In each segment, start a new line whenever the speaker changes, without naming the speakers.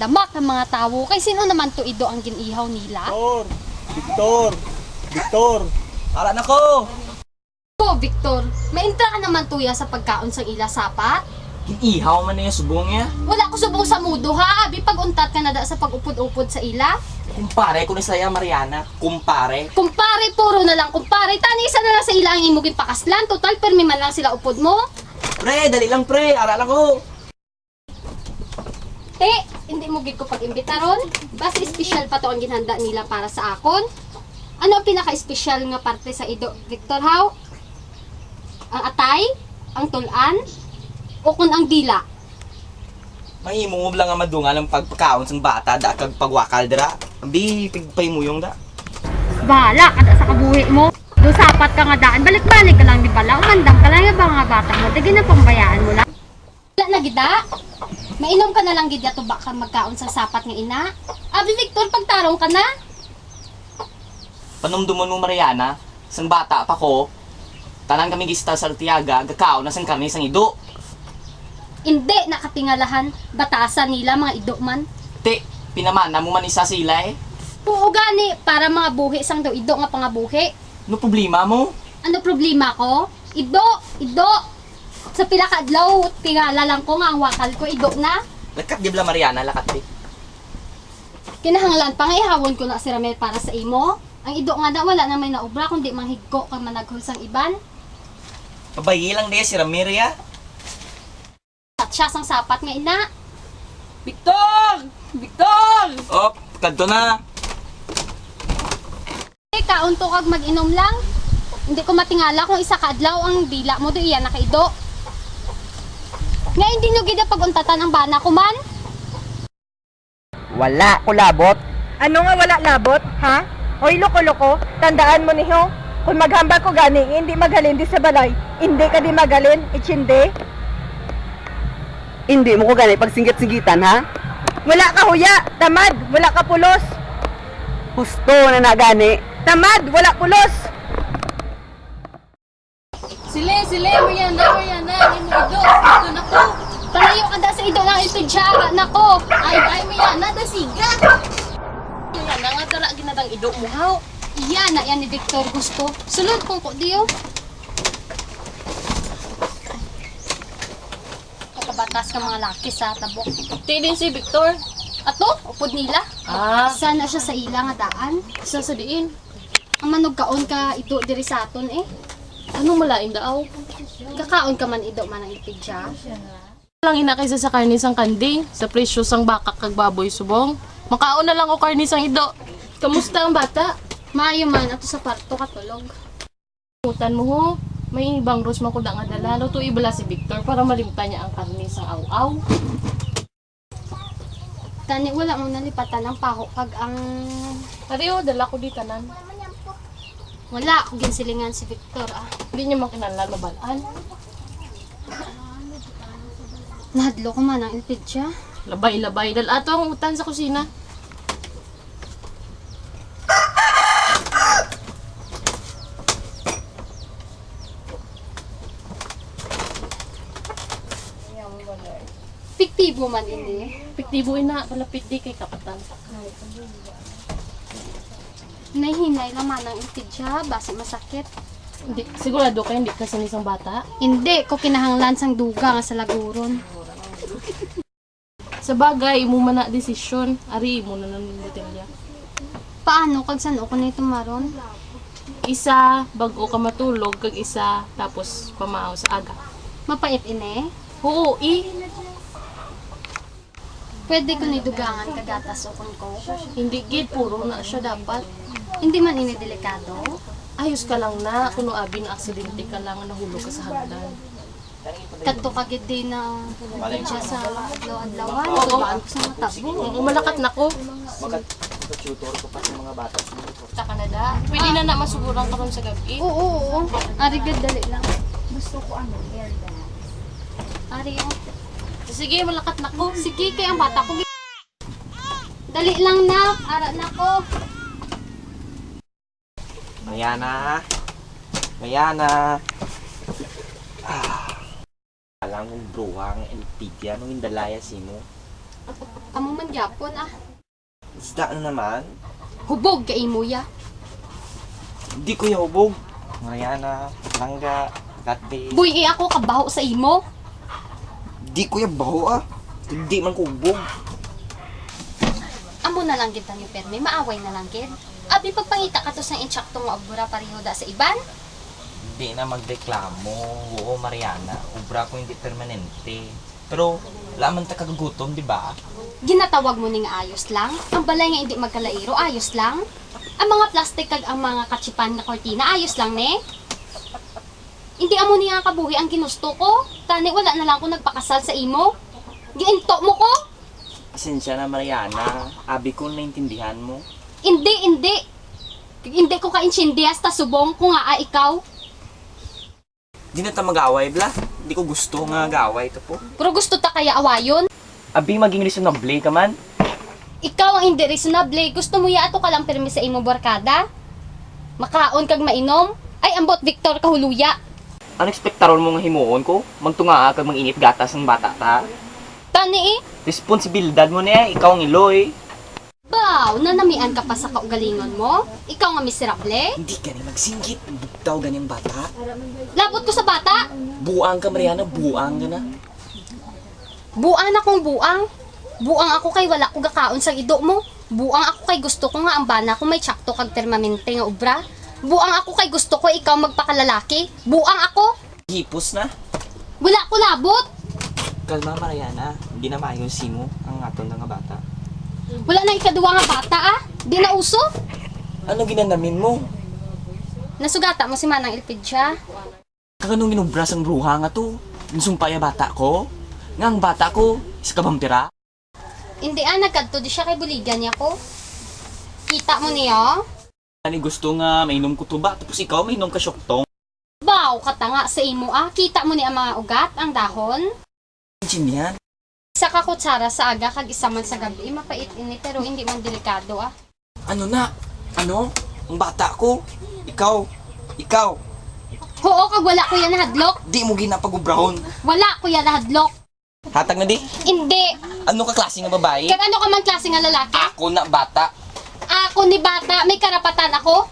madamak ng mga tao. Kay sino naman to ido ang ginihaw nila?
Victor! Victor! Ara na ko!
Po, Victor, maintra ka naman tuya sa pagkaon sang ila sapat?
Ginihaw man na yung subong niya.
Wala ko subong sa mudo ha, abi pag-untat ka na da sa pag-upod-upod sa ila.
Kumpare ko ni saya, Mariana. Kumpare.
Kumpare, puro na lang kumpare. Tanisa na lang sa ila ang imugin pakaslan. Total, permi man lang sila upod mo.
Pre, dali lang pre. Ara na ko.
Hindi mo gid ko pag-imbita ron. Basta special pa to ang ginhanda nila para sa akon. Ano ang pinaka-special nga parte sa ido, Victor How? Ang atay? Ang tulan? O kun ang dila?
Mahimong lang nga madungan ang pagpakaon sang bata da kag pagwakal dira. Ambi pigpay mo yung da.
Bala, kada sa kabuhi mo. Do sapat ka nga daan. Balik-balik ka lang di bala. Umandam ka lang yung mga bata mo. Dagi na pambayaan mo lang. Wala na gida. Mainom ka na lang gid yato baka magkaon sa sapat nga ina. Abi Victor, pagtarong ka na.
Panumdumon mo Mariana, sang bata pa ko, tanan kami gista sa Artiaga, gakaon na sang karne sang ido.
Hindi nakatingalahan. Batasan nila mga ido man.
Te, pinamana mo man isa sila eh.
Oo gani, para mga buhi sang daw ido nga pangabuhi.
No problema mo?
Ano problema ko? Ido. Sa pila ka adlaw, tingala lang ko nga ang wakal ko ido na.
Lakat gibla Mariana, lakat te.
Kinahanglan pa nga ihawon ko na si Ramel para sa imo. Ang ido nga na wala na may naubra kundi manghigko ka managhol sang iban.
Pabayi lang de si Ramiria.
At siya sang sapat nga ina.
Victor! Victor!
Op, kadto na.
Kaon to kag mag-inom lang. Hindi ko matingala kung isa ka adlaw ang dila mo do iya nakaido. Nga hindi nyo gida pag-untatan ang bana ko man.
Wala ko labot. Ano nga wala labot, ha? Hoy, loko-loko, tandaan mo niyo, kung maghambal ko gani, hindi magalin di sa balay, hindi ka di magalin, itsindi. Hindi mo ko gani pag singgit-singgitan, ha? Wala ka huya, tamad, wala ka pulos. Husto na nagani, tamad, wala pulos.
Sile, mo yan na, mo ido na ko. Palayo ka da sa ido ng ito siya, nako. Ay, mo yan na, da siga.
Yan na nga tala ginadang ido mo, haw.
Iya na yan ni Victor gusto. Sulod kong ko diyo. Kakabatas ka mga laki sa tabok.
Tidin si Victor.
Ato, upod nila. Sana siya sa ila nga daan.
Isa sa diin.
Ang manog kaon ka ito diri sa aton eh.
Anong malain daaw?
Kakaon ka man ido man ang ipid siya.
Lang ina kaysa sa karne sang kanding, sa presyo sang bakak kag baboy subong. Makaon na lang o karne sang ido. Kamusta ang bata?
Maayo man ato sa parto katulog.
Mutan mo ho. May ibang ros man ko da nga dala. Luto ibala si Victor para malimta niya ang karne sang aw-aw.
Tani wala mo nalipatan ang paho kag ang
Ariyo, dala ko di tanan.
wala ko ginsilingan si Victor ah.
Hindi niya makinanlan mabalaan.
Nahadlo ko man ang ipid siya.
Labay-labay. Dalato ang utan sa kusina.
Piktibo man ini.
Piktibo ina, palapit di kay kapatan.
Nahinay lang man ang ipid siya, basi masakit.
Hindi, sigurado kayo hindi kasi isang bata.
Hindi ko kinahanglan sang duga nga sa laguron.
Sa bagay, imo man na desisyon. Ari, imo na ng botelya.
Paano kag saan ko nito maron?
Isa, bago ka matulog, kag isa, tapos pamao sa aga.
Mapait ini.
Oo,
Pwede ko ni dugangan kagatas o kun ko.
hindi gid, puro na siya dapat.
Hindi man ini delikado.
Ayos ka lang na, kuno abi na aksidente ka lang, nahulog ka sa hagdan.
Kadto kagid din na siya sa adlaw-adlawan.
Oo.
Tubaan ko sa matabo.
Malakat na ko.
Mag-tutor ko pa sa mga bata.
Sa Canada. Pwede na na masuguran ka ron sa gabi.
Oo. Ari gud dali lang. Gusto ko ano, air dance. Ari oh.
Sige, malakat na ko.
Sige kay ang bata ko. Dali lang na, ara na ko.
Mariana. Mariana. Alam mong bruwang LPG, anong indalaya si mo?
Amo man gyapon ah.
Isda na naman.
Hubog kay imo ya.
Di ko hubog. Mariana, langga, kate.
Buy ako kabaho sa imo.
Di ko baho ah. Hindi man ko hubog.
Amo na lang gid tanyo permi, maaway na lang gid. Abi pagpangita ka to sa insakto nga obra pareho da sa iban.
Hindi na magreklamo. Oo, Mariana. Ubra ko hindi permanente. Pero, laman ta kagagutom, di ba?
Ginatawag mo ning ayos lang. Ang balay nga hindi magkalairo, ayos lang. Ang mga plastic kag ang mga katsipan na kortina, ayos lang ne. Hindi amo niya kabuhi ang ginusto ko. Tani wala na lang ko nagpakasal sa imo. Giinto mo ko?
Pasensya na, Mariana. Abi ko naintindihan mo.
Hindi. Hindi ko ka-insindi hasta subong ko nga ikaw.
Di na ta mag-away, bla. Hindi ko gusto ngaag-away ito po.
Pero gusto ta kaya awayon.
Abi, maging reasonable ka man.
Ikaw ang hindi reasonable. Gusto mo ya ato ka lang permi sa imo barkada? Makaon kag mainom? Ay ambot Victor kahuluya.
Ano ekspektaron mo nga himuon ko? Magtunga kag manginit gatas ng bata ta.
Tani eh.
Responsibilidad mo niya, ikaw ang iloy.
Baw, nanamian ka pa sa kaugalingon mo? Ikaw nga miserable?
Hindi ka ni magsinggit. Bugtaw ganyang bata.
Labot ko sa bata?
Buang ka, Mariana. Buang ka na.
Buang akong buang. Buang ako kay wala ko gakaon sa ido mo. Buang ako kay gusto ko nga ang bana ko may tsakto kag permanente nga obra. Buang ako kay gusto ko ikaw magpakalalaki. Buang ako.
Hipos na.
Wala ko labot.
Kalma, Mariana. Hindi na maayos mo ang aton nga bata.
Wala na ikaduwa nga bata ah. Di na uso.
Ano ginanamin mo?
Nasugata mo si Manang Ilpidsya.
Kaganong ginubras ang bruha nga to? Nasumpaya bata ko? Nga ang bata ko, isa ka vampira?
Hindi nagkadto di siya kay buligan niya ko. Kita mo niya?
Ani gusto nga mainom ko tuba, tapos ikaw mainom ka syoktong.
Baw, katanga sa imo ah. Kita mo ni ang mga ugat, ang dahon.
Intindihan?
Isa ka kutsara sa aga kag isa man sa gabi. Mapait ini pero hindi man delikado ah.
Ano na? Ano? Ang bata ko? Ikaw?
Oo, kag wala ko yan hadlok.
Di mo ginapag-ubrahon.
Wala ko yan hadlok.
Hatag na di?
Hindi.
Ano ka klase nga babae?
Kag ano ka man klase nga lalaki?
Ako na bata.
Ako ni bata, may karapatan ako.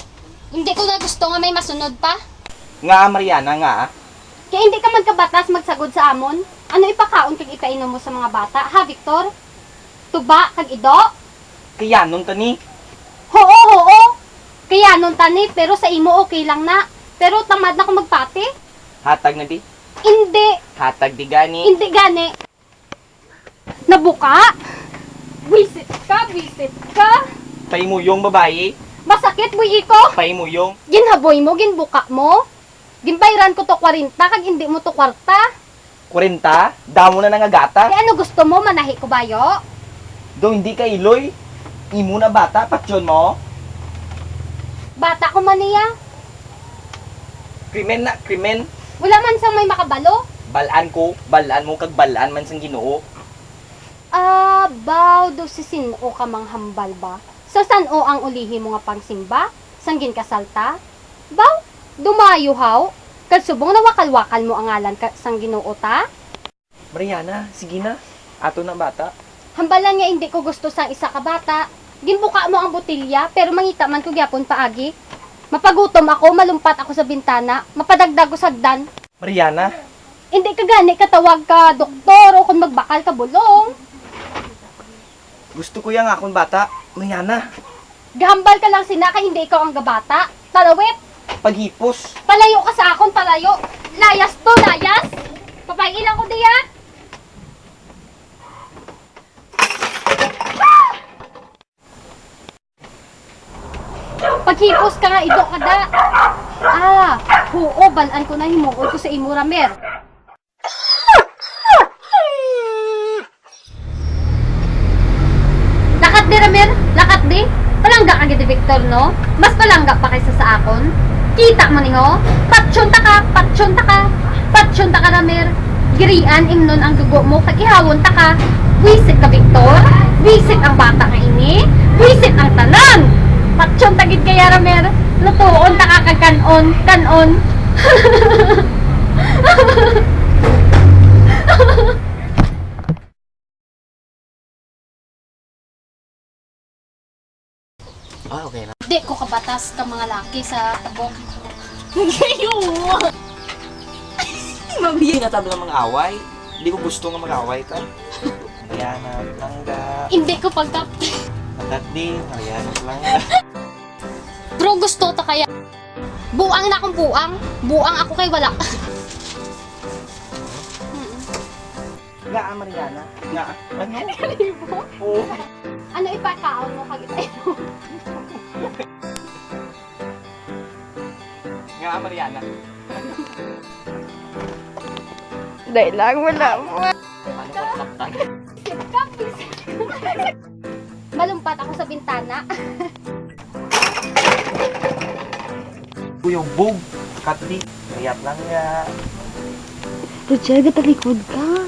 Hindi ko na gusto nga may masunod pa.
Nga, Mariana nga.
Kaya hindi ka man kabatas magsagod sa amon. Ano ipakaon kag ipainom mo sa mga bata, ha Victor? Tuba kag ido?
Kaya nun tani.
Oo. Kaya nun tani, pero sa imo okay lang na. Pero tamad na ako magpati.
Hatag na di?
Hindi.
Hatag di gani.
Hindi gani. Nabuka? Wisit ka.
Pay mo yung babae.
Masakit, buyi ko.
Pay mo yung.
Ginhaboy mo, ginbuka mo. Ginbayran ko to 40, kag hindi mo to kwarta.
40. Damo na nangagata.
Ano gusto mo, manahi ko bayo?
Do hindi ka iloy. Imo na bata, patsyon mo.
Bata ko man niya.
Krimen na, krimen.
Wala man sang may makabalo.
Balaan mo kag balaan man sang Ginoo.
Baw do si sino ka mang hambal ba? Sa san o ang ulihi mo nga pangsimba? Sanggin ka salta? Baw, dumayo haw. Kalsubong na wakal-wakal mo ang ngalan ka sang Ginoo ta?
Mariana, sige na. Ato na bata.
Hambalan nga hindi ko gusto sang isa ka bata. Ginbuka mo ang botilya, pero mangita man ko gyapon paagi. Mapagutom ako, malumpat ako sa bintana, mapadagdag ko sagdan.
Mariana,
Hindi ka gani katawag ka doktor o kung magbakal ka bulong.
gusto ko yang akong bata. Mariana,
Gahambal ka lang sina kay hindi ikaw ang gabata. Talawit,
paghipos.
palayo ka sa akon, palayo. Layas to, layas. Papailan ko diya. Paghipos ka nga, ido ka da. Oo, balaan ko na himuod ko sa imo, Ramer. Lakat di, Ramer, lakat di. Palangga ka giti, Victor, no? Mas palangga pa kaysa sa akon. Kita mo ningo? Patsyonta ka, Ramer. Girian, imnon ang dugo mo, kag ihawon ta ka. Wisit ka, Victor. Wisit ang bata nga ini. Wisit ang tanan. Patsyong tagid kaya, Ramer. Lutuon ta ka kag kanon.
Ah, okay na.
Di ko kabatas ka mga laki sa tabok. Ngayon!
Hindi nga tabi ng mga away. Hindi ko gusto nga mag-away ka. Mariana, langga.
Hindi ko pagka...
Matagdi, Mariana, langga.
Bro, gusto ta kaya. Buang na akong buang. Buang ako kay wala.
Nga, Mariana. Nga. Ano?
Kalibo?
Oo.
Ano ipakaon mo kag itay mo?
Nga, Mariana.
Dahil lang, wala mo.
Ano ko taktan?
Malumpat ako sa bintana.
Yung bug. Katdi. Kayat lang nga.
Roger, talikod ka.